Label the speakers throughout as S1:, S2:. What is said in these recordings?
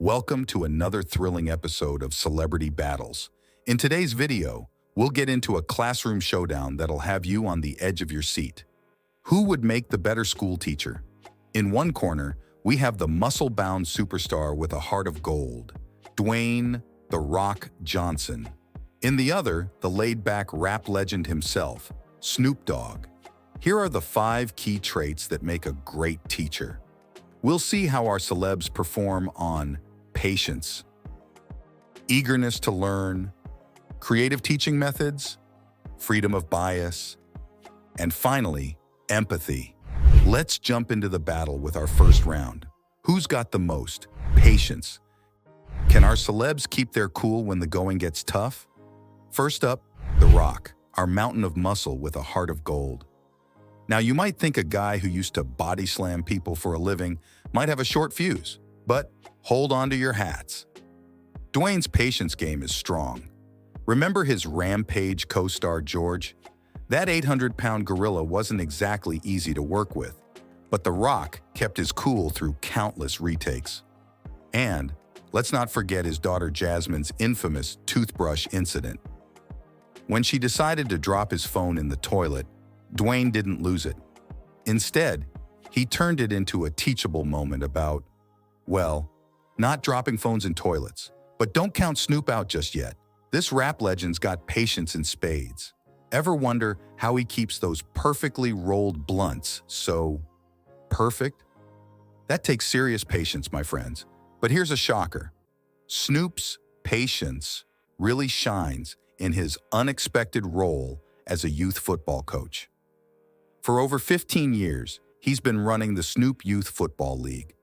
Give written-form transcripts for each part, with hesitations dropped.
S1: Welcome to another thrilling episode of Celebrity Battles. In today's video, we'll get into a classroom showdown that'll have you on the edge of your seat. Who would make the better school teacher? In one corner, we have the muscle-bound superstar with a heart of gold, Dwayne "The Rock" Johnson. In the other, the laid-back rap legend himself, Snoop Dogg. Here are the 5 key traits that make a great teacher. We'll see how our celebs perform on patience, eagerness to learn, creative teaching methods, freedom of bias, and finally, empathy. Let's jump into the battle with our first round. Who's got the most? Patience. Can our celebs keep their cool when the going gets tough? First up, The Rock, our mountain of muscle with a heart of gold. Now, you might think a guy who used to body slam people for a living might have a short fuse, but hold on to your hats. Dwayne's patience game is strong. Remember his Rampage co-star George? That 800-pound gorilla wasn't exactly easy to work with, but The Rock kept his cool through countless retakes. And let's not forget his daughter Jasmine's infamous toothbrush incident. When she decided to drop his phone in the toilet, Dwayne didn't lose it. Instead, he turned it into a teachable moment about, well, not dropping phones in toilets. But don't count Snoop out just yet. This rap legend's got patience in spades. Ever wonder how he keeps those perfectly rolled blunts so perfect? That takes serious patience, my friends. But here's a shocker. Snoop's patience really shines in his unexpected role as a youth football coach. For over 15 years, he's been running the Snoop Youth Football League,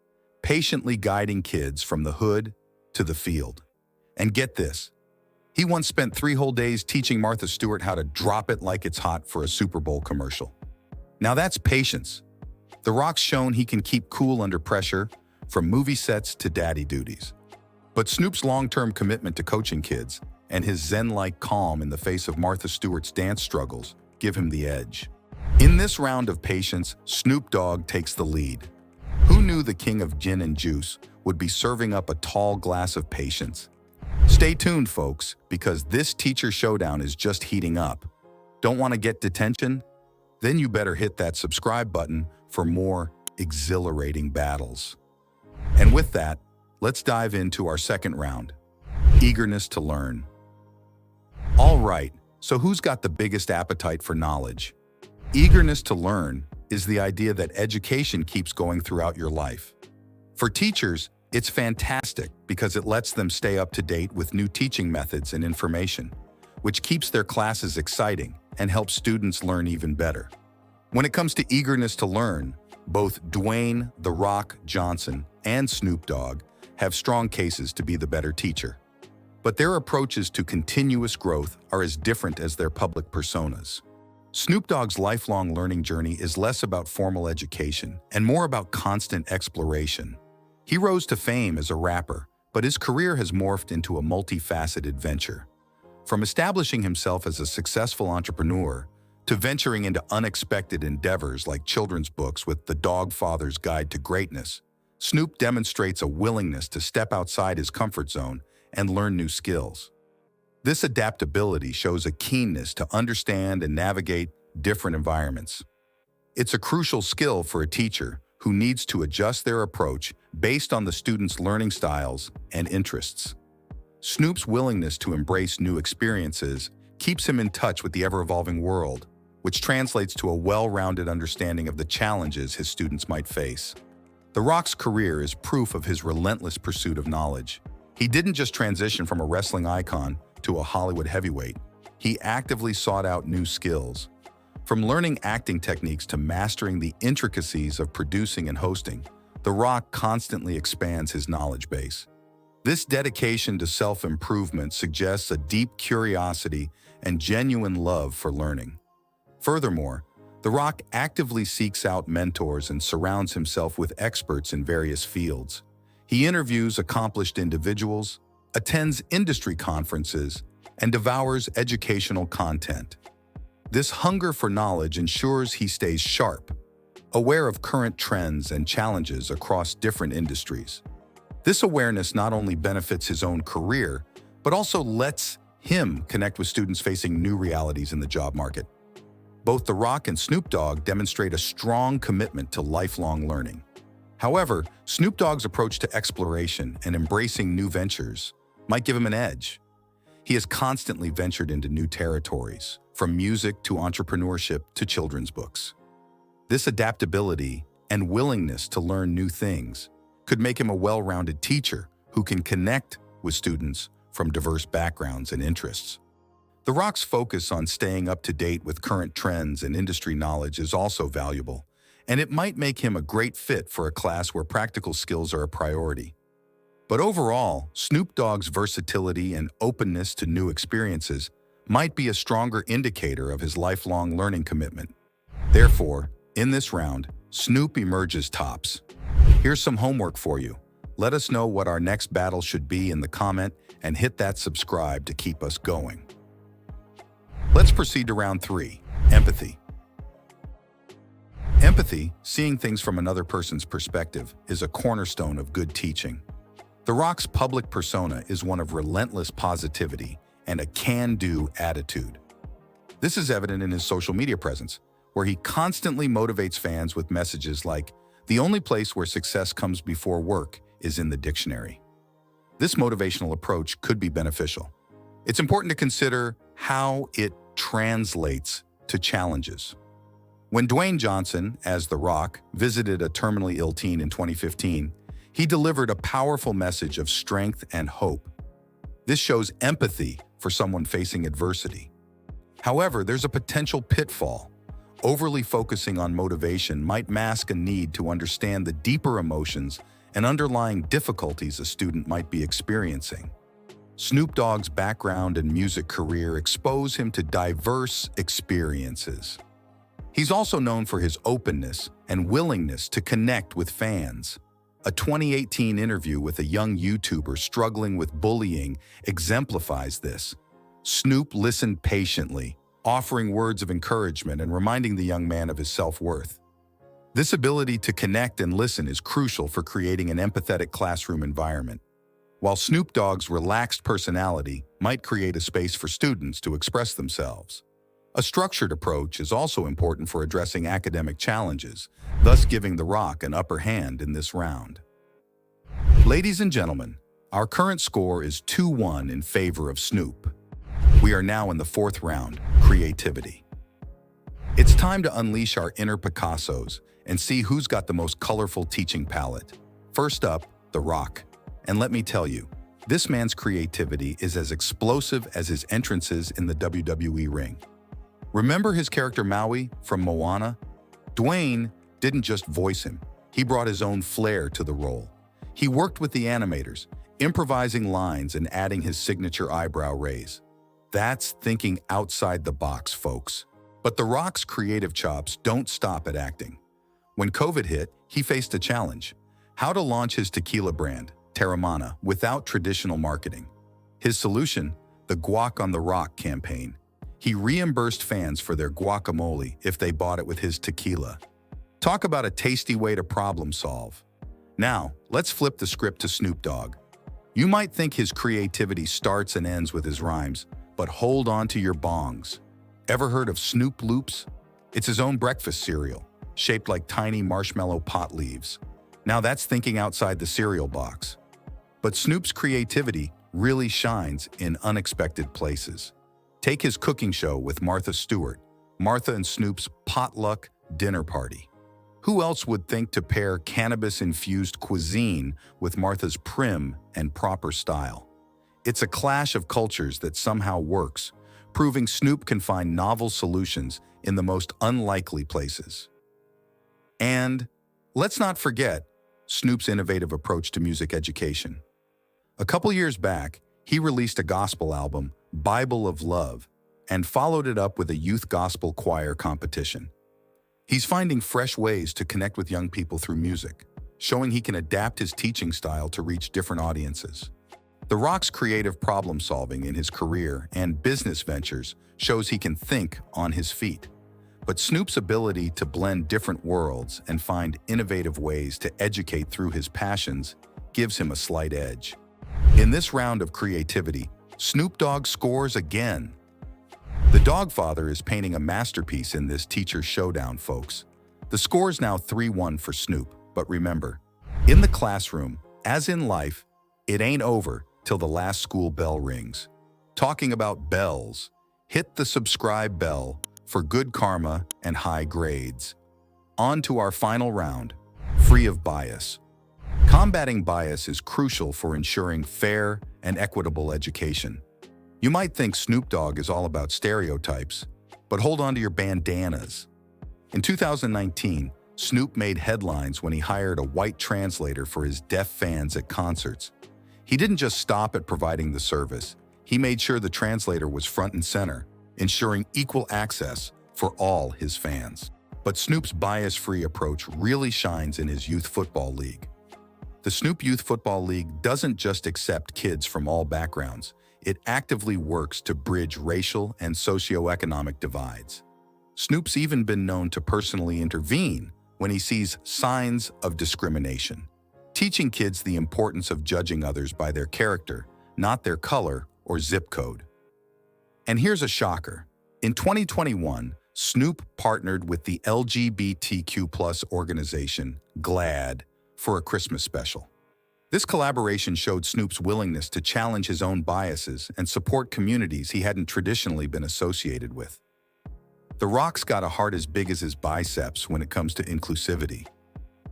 S1: patiently guiding kids from the hood to the field. And get this, he once spent 3 whole days teaching Martha Stewart how to drop it like it's hot for a Super Bowl commercial. Now that's patience. The Rock's shown he can keep cool under pressure, from movie sets to daddy duties. But Snoop's long-term commitment to coaching kids and his zen-like calm in the face of Martha Stewart's dance struggles give him the edge. In this round of patience, Snoop Dogg takes the lead. Who knew the king of gin and juice would be serving up a tall glass of patience? Stay tuned, folks, because this teacher showdown is just heating up. Don't want to get detention? Then you better hit that subscribe button for more exhilarating battles. And with that, let's dive into our second round, eagerness to learn. All right, so who's got the biggest appetite for knowledge? Eagerness to learn is the idea that education keeps going throughout your life. For teachers, it's fantastic because it lets them stay up to date with new teaching methods and information, which keeps their classes exciting and helps students learn even better. When it comes to eagerness to learn, both Dwayne "The Rock" Johnson and Snoop Dogg have strong cases to be the better teacher. But their approaches to continuous growth are as different as their public personas. Snoop Dogg's lifelong learning journey is less about formal education and more about constant exploration. He rose to fame as a rapper, but his career has morphed into a multifaceted venture. From establishing himself as a successful entrepreneur to venturing into unexpected endeavors like children's books with The Dog Father's Guide to Greatness, Snoop demonstrates a willingness to step outside his comfort zone and learn new skills. This adaptability shows a keenness to understand and navigate different environments. It's a crucial skill for a teacher who needs to adjust their approach based on the student's learning styles and interests. Snoop's willingness to embrace new experiences keeps him in touch with the ever-evolving world, which translates to a well-rounded understanding of the challenges his students might face. The Rock's career is proof of his relentless pursuit of knowledge. He didn't just transition from a wrestling icon to a Hollywood heavyweight. He actively sought out new skills. From learning acting techniques to mastering the intricacies of producing and hosting, The Rock constantly expands his knowledge base. This dedication to self-improvement suggests a deep curiosity and genuine love for learning. Furthermore, The Rock actively seeks out mentors and surrounds himself with experts in various fields. He interviews accomplished individuals, attends industry conferences, and devours educational content. This hunger for knowledge ensures he stays sharp, aware of current trends and challenges across different industries. This awareness not only benefits his own career, but also lets him connect with students facing new realities in the job market. Both The Rock and Snoop Dogg demonstrate a strong commitment to lifelong learning. However, Snoop Dogg's approach to exploration and embracing new ventures might give him an edge. He has constantly ventured into new territories, from music to entrepreneurship to children's books. This adaptability and willingness to learn new things could make him a well-rounded teacher who can connect with students from diverse backgrounds and interests. The Rock's focus on staying up to date with current trends and industry knowledge is also valuable, and it might make him a great fit for a class where practical skills are a priority. But overall, Snoop Dogg's versatility and openness to new experiences might be a stronger indicator of his lifelong learning commitment. Therefore, in this round, Snoop emerges tops. Here's some homework for you. Let us know what our next battle should be in the comment and hit that subscribe to keep us going. Let's proceed to round 3, empathy. Empathy, seeing things from another person's perspective, is a cornerstone of good teaching. The Rock's public persona is one of relentless positivity and a can-do attitude. This is evident in his social media presence, where he constantly motivates fans with messages like, "The only place where success comes before work is in the dictionary." This motivational approach could be beneficial. It's important to consider how it translates to challenges. When Dwayne Johnson, as The Rock, visited a terminally ill teen in 2015, he delivered a powerful message of strength and hope. This shows empathy for someone facing adversity. However, there's a potential pitfall. Overly focusing on motivation might mask a need to understand the deeper emotions and underlying difficulties a student might be experiencing. Snoop Dogg's background and music career expose him to diverse experiences. He's also known for his openness and willingness to connect with fans. A 2018 interview with a young YouTuber struggling with bullying exemplifies this. Snoop listened patiently, offering words of encouragement and reminding the young man of his self-worth. This ability to connect and listen is crucial for creating an empathetic classroom environment. While Snoop Dogg's relaxed personality might create a space for students to express themselves, a structured approach is also important for addressing academic challenges, thus giving The Rock an upper hand in this round. Ladies and gentlemen, our current score is 2-1 in favor of Snoop. We are now in the 4th round, creativity. It's time to unleash our inner Picassos and see who's got the most colorful teaching palette. First up, The Rock. And let me tell you, this man's creativity is as explosive as his entrances in the WWE ring. Remember his character Maui from Moana? Dwayne didn't just voice him, he brought his own flair to the role. He worked with the animators, improvising lines and adding his signature eyebrow raise. That's thinking outside the box, folks. But The Rock's creative chops don't stop at acting. When COVID hit, he faced a challenge: how to launch his tequila brand, Terramana, without traditional marketing. His solution, the Guac on The Rock campaign. He reimbursed fans for their guacamole if they bought it with his tequila. Talk about a tasty way to problem solve. Now, let's flip the script to Snoop Dogg. You might think his creativity starts and ends with his rhymes, but hold on to your bongs. Ever heard of Snoop Loops? It's his own breakfast cereal, shaped like tiny marshmallow pot leaves. Now that's thinking outside the cereal box. But Snoop's creativity really shines in unexpected places. Take his cooking show with Martha Stewart, Martha and Snoop's potluck dinner party. Who else would think to pair cannabis-infused cuisine with Martha's prim and proper style? It's a clash of cultures that somehow works, proving Snoop can find novel solutions in the most unlikely places. And let's not forget Snoop's innovative approach to music education. A couple years back, he released a gospel album, Bible of Love, and followed it up with a youth gospel choir competition. He's finding fresh ways to connect with young people through music, showing he can adapt his teaching style to reach different audiences. The Rock's creative problem-solving in his career and business ventures shows he can think on his feet. But Snoop's ability to blend different worlds and find innovative ways to educate through his passions gives him a slight edge. In this round of creativity, Snoop Dogg scores again. The Dogfather is painting a masterpiece in this teacher showdown, folks. The score's now 3-1 for Snoop, but remember, in the classroom, as in life, it ain't over till the last school bell rings. Talking about bells, hit the subscribe bell for good karma and high grades. On to our final round, free of bias. Combating bias is crucial for ensuring fair and equitable education. You might think Snoop Dogg is all about stereotypes, but hold on to your bandanas. In 2019, Snoop made headlines when he hired a white translator for his deaf fans at concerts. He didn't just stop at providing the service. He made sure the translator was front and center, ensuring equal access for all his fans. But Snoop's bias-free approach really shines in his youth football league. The Snoop Youth Football League doesn't just accept kids from all backgrounds. It actively works to bridge racial and socioeconomic divides. Snoop's even been known to personally intervene when he sees signs of discrimination, teaching kids the importance of judging others by their character, not their color or zip code. And here's a shocker. In 2021, Snoop partnered with the LGBTQ+ organization, GLAAD, for a Christmas special. This collaboration showed Snoop's willingness to challenge his own biases and support communities he hadn't traditionally been associated with. The Rock's got a heart as big as his biceps when it comes to inclusivity.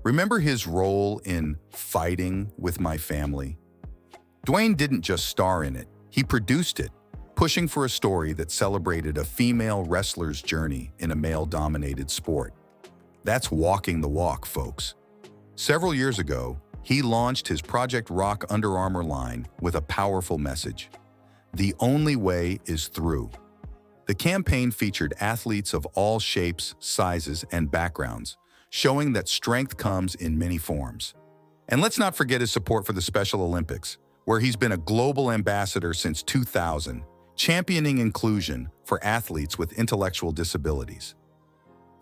S1: Remember his role in Fighting with My Family? Dwayne didn't just star in it, he produced it, pushing for a story that celebrated a female wrestler's journey in a male-dominated sport. That's walking the walk, folks. Several years ago, he launched his Project Rock Under Armour line with a powerful message. The only way is through. The campaign featured athletes of all shapes, sizes, and backgrounds, showing that strength comes in many forms. And let's not forget his support for the Special Olympics, where he's been a global ambassador since 2000, championing inclusion for athletes with intellectual disabilities.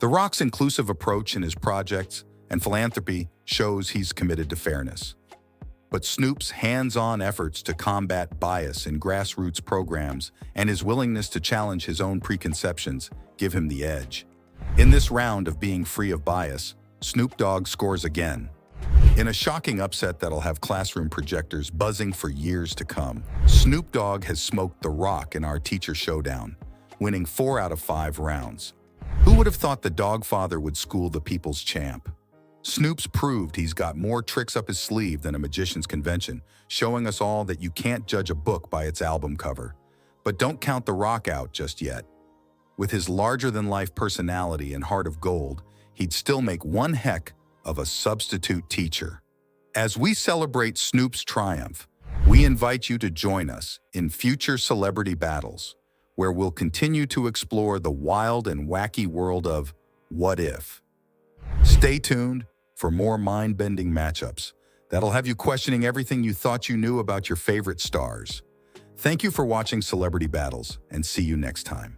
S1: The Rock's inclusive approach in his projects and philanthropy shows he's committed to fairness. But Snoop's hands-on efforts to combat bias in grassroots programs and his willingness to challenge his own preconceptions give him the edge. In this round of being free of bias, Snoop Dogg scores again. In a shocking upset that'll have classroom projectors buzzing for years to come, Snoop Dogg has smoked The Rock in our teacher showdown, winning 4 out of 5 rounds. Who would have thought the Dogfather would school the people's champ? Snoop's proved he's got more tricks up his sleeve than a magician's convention, showing us all that you can't judge a book by its album cover. But don't count The Rock out just yet. With his larger-than-life personality and heart of gold, he'd still make one heck of a substitute teacher. As we celebrate Snoop's triumph, we invite you to join us in future celebrity battles, where we'll continue to explore the wild and wacky world of what if. Stay tuned for more mind-bending matchups that'll have you questioning everything you thought you knew about your favorite stars. Thank you for watching Celebrity Battles, and see you next time.